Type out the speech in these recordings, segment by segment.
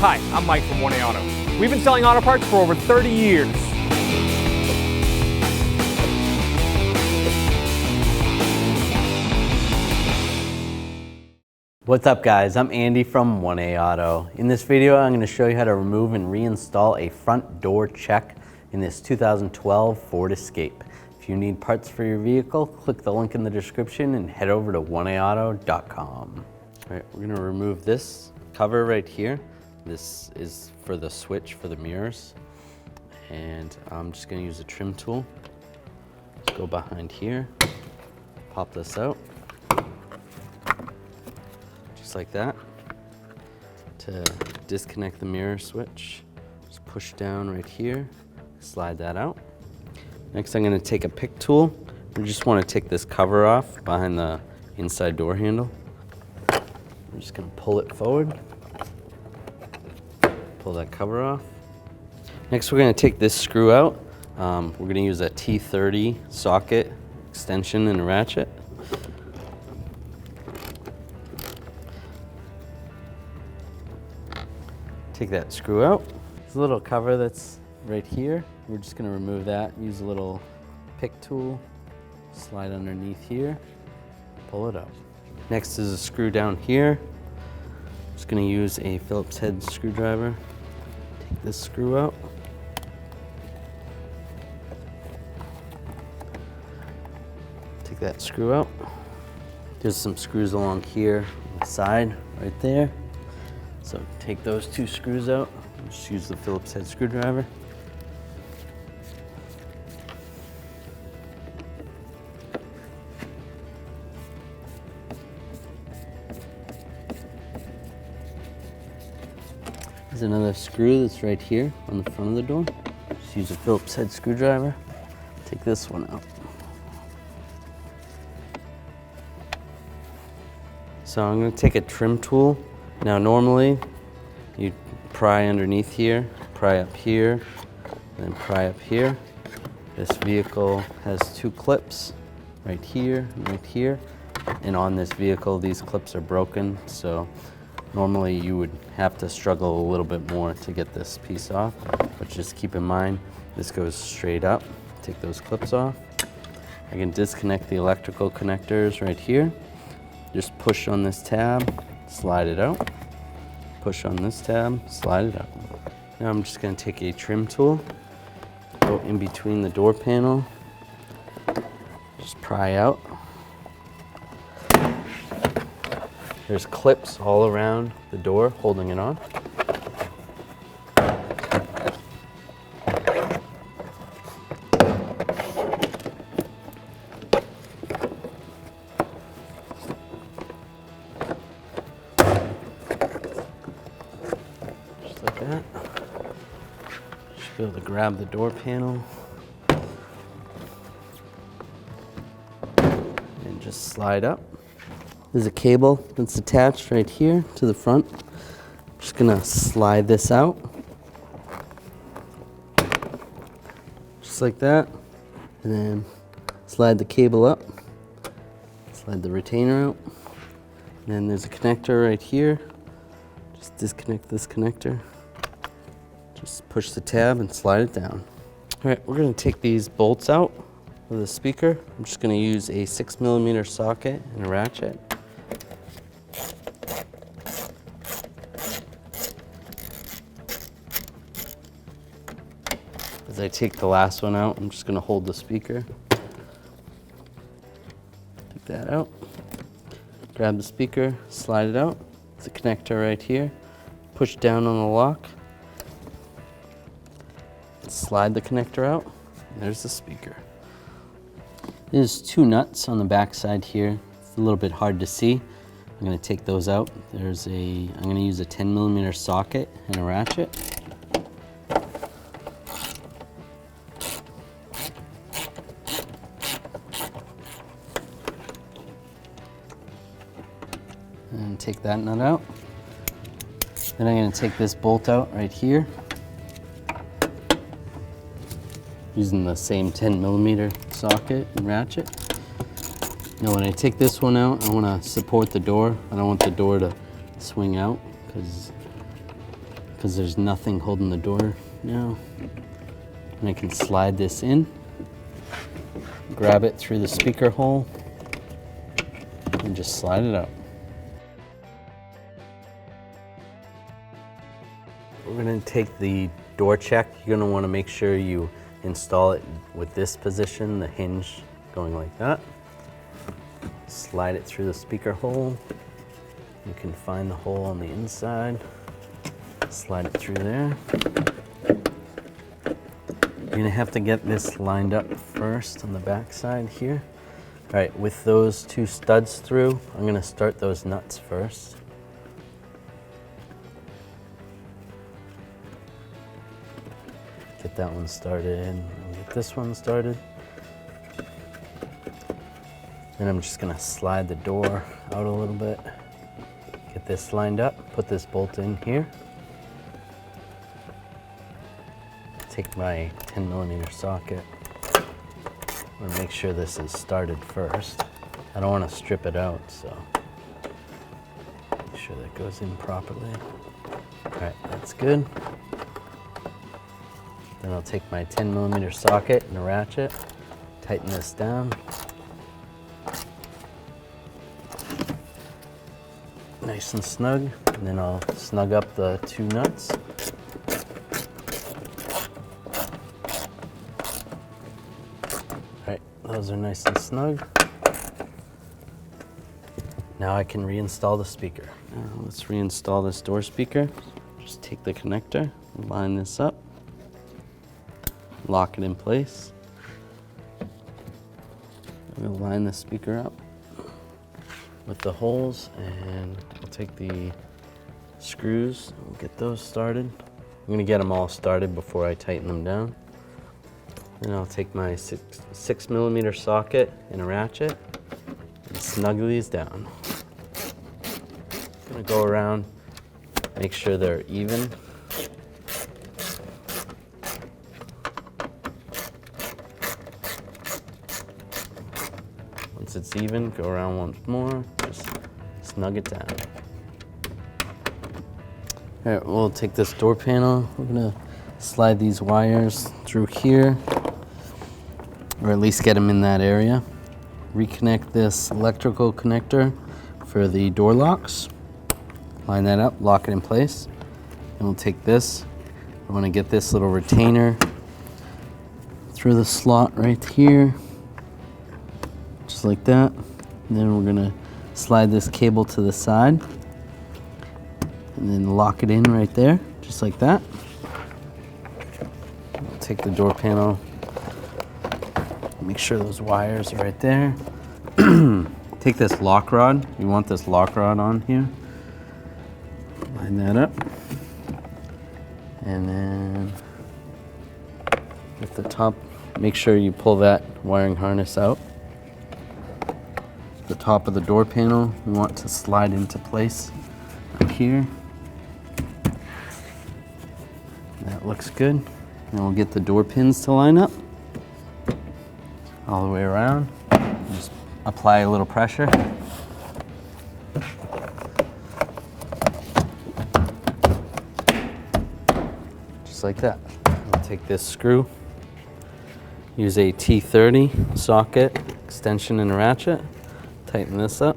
Hi, I'm Mike from 1A Auto. We've been selling auto parts for over 30 years. What's up guys, I'm Andy from 1A Auto. In this video I'm going to show you how to remove and reinstall a front door check in this 2012 Ford Escape. If you need parts for your vehicle, click the link in the description and head over to 1aauto.com. Alright, we're going to remove this cover right here. This is for the switch for the mirrors. And I'm just going to use a trim tool. Let's go behind here, pop this out. Just like that. To disconnect the mirror switch, just push down right here, slide that out. Next I'm going to take a pick tool. We just want to take this cover off behind the inside door handle. I'm just going to pull it forward, pull that cover off. Next we're going to take this screw out. We're going to use a T30 socket extension and a ratchet. Take that screw out. There's a little cover that's right here. We're just going to remove that. Use a little pick tool, slide underneath here, pull it up. Next is a screw down here. Just going to use a Phillips head screwdriver. Take this screw out. Take that screw out. There's some screws along here on the side, right there. So take those two screws out. Just use the Phillips head screwdriver. There's another screw that's right here on the front of the door. Just use a Phillips head screwdriver. Take this one out. So I'm going to take a trim tool. Now normally you pry underneath here, pry up here, and then pry up here. This vehicle has two clips, right here and right here. And on this vehicle these clips are broken, so normally you would have to struggle a little bit more to get this piece off. But just keep in mind, this goes straight up. Take those clips off. I can disconnect the electrical connectors right here. Just push on this tab, slide it out. Push on this tab, slide it out. Now I'm just going to take a trim tool, go in between the door panel, just pry out. There's clips all around the door holding it on. Like that. Should be able to grab the door panel and just slide up. There's a cable that's attached right here to the front. I'm just gonna slide this out. Just like that. And then slide the cable up. Slide the retainer out. And then there's a connector right here. Just disconnect this connector. Just push the tab and slide it down. All right, we're gonna take these bolts out of the speaker. I'm just gonna use a 6mm socket and a ratchet. As I take the last one out, I'm just gonna hold the speaker. Take that out. Grab the speaker, slide it out. There's a connector right here. Push down on the lock. Slide the connector out. And there's the speaker. There's two nuts on the back side here. It's a little bit hard to see. I'm going to take those out. I'm going to use a 10mm socket and a ratchet. And take that nut out. Then I'm going to take this bolt out right here, using the same 10mm socket and ratchet. Now when I take this one out, I want to support the door. I don't want the door to swing out, because because there's nothing holding the door now. And I can slide this in, grab it through the speaker hole, and just slide it out. We're going to take the door check. You're going to want to make sure you install it with this position, the hinge going like that. Slide it through the speaker hole. You can find the hole on the inside. Slide it through there. You're going to have to get this lined up first on the back side here. All right, with those two studs through, I'm going to start those nuts first. Get that one started, and get this one started. Then I'm just gonna slide the door out a little bit. Get this lined up, put this bolt in here. Take my 10mm socket. I'm gonna make sure this is started first. I don't wanna strip it out, so make sure that goes in properly. All right, that's good. Then I'll take my 10mm socket and a ratchet, tighten this down. Nice and snug, and then I'll snug up the two nuts. All right, those are nice and snug. Now I can reinstall the speaker. Now let's reinstall this door speaker. Just take the connector, line this up. Lock it in place. We'll line the speaker up with the holes, and I'll take the screws and get those started. I'm going to get them all started before I tighten them down. Then I'll take my 6mm socket and a ratchet and snug these down. I'm going to go around, make sure they're even. Once it's even, go around once more, just snug it down. All right, we'll take this door panel. We're gonna slide these wires through here, or at least get them in that area. Reconnect this electrical connector for the door locks. Line that up, lock it in place. And we'll take this. I wanna get this little retainer through the slot right here. Just like that. And then we're gonna slide this cable to the side and then lock it in right there, just like that. I'll take the door panel, make sure those wires are right there. Take this lock rod, you want this lock rod on here. Line that up. And then at the top, make sure you pull that wiring harness out. The top of the door panel, we want to slide into place up here. That looks good. And we'll get the door pins to line up all the way around. Just apply a little pressure. Just like that. I'll take this screw, use a T30 socket, extension and a ratchet. Tighten this up.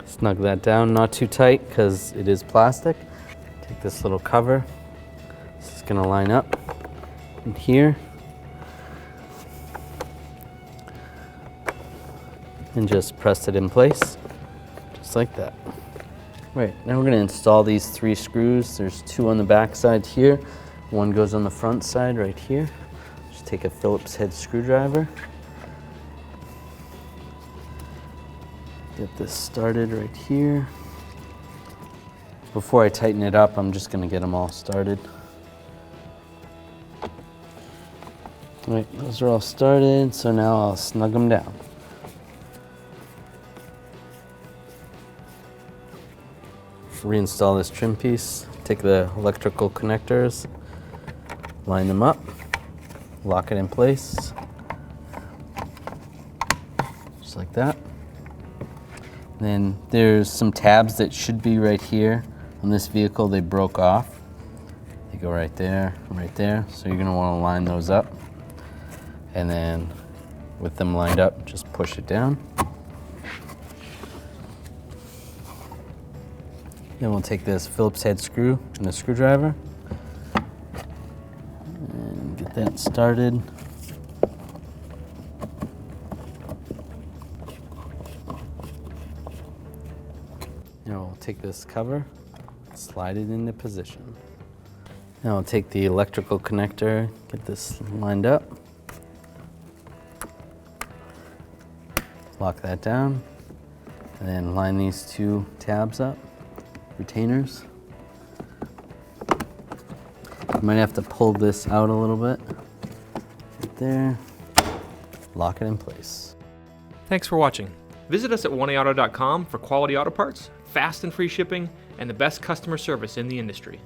Snug that down, not too tight because it is plastic. Take this little cover. This is going to line up in here. And just press it in place, just like that. Right, now we're going to install these 3 screws. There's 2 on the back side here. 1 goes on the front side right here. Just take a Phillips head screwdriver. Get this started right here. Before I tighten it up, I'm just gonna get them all started. All right, those are all started, so now I'll snug them down. Reinstall this trim piece, take the electrical connectors, line them up, lock it in place, just like that. Then there's some tabs that should be right here On this vehicle, they broke off. They go right there, so you're gonna wanna line those up. And then with them lined up, just push it down. Then we'll take this Phillips head screw and a screwdriver and get that started. Now we'll take this cover, slide it into position. Now we'll take the electrical connector, get this lined up. Lock that down, and then line these two tabs up, retainers. You might have to pull this out a little bit. Right there, lock it in place. Thanks for watching. Visit us at oneauto.com for quality auto parts, fast and free shipping, and the best customer service in the industry.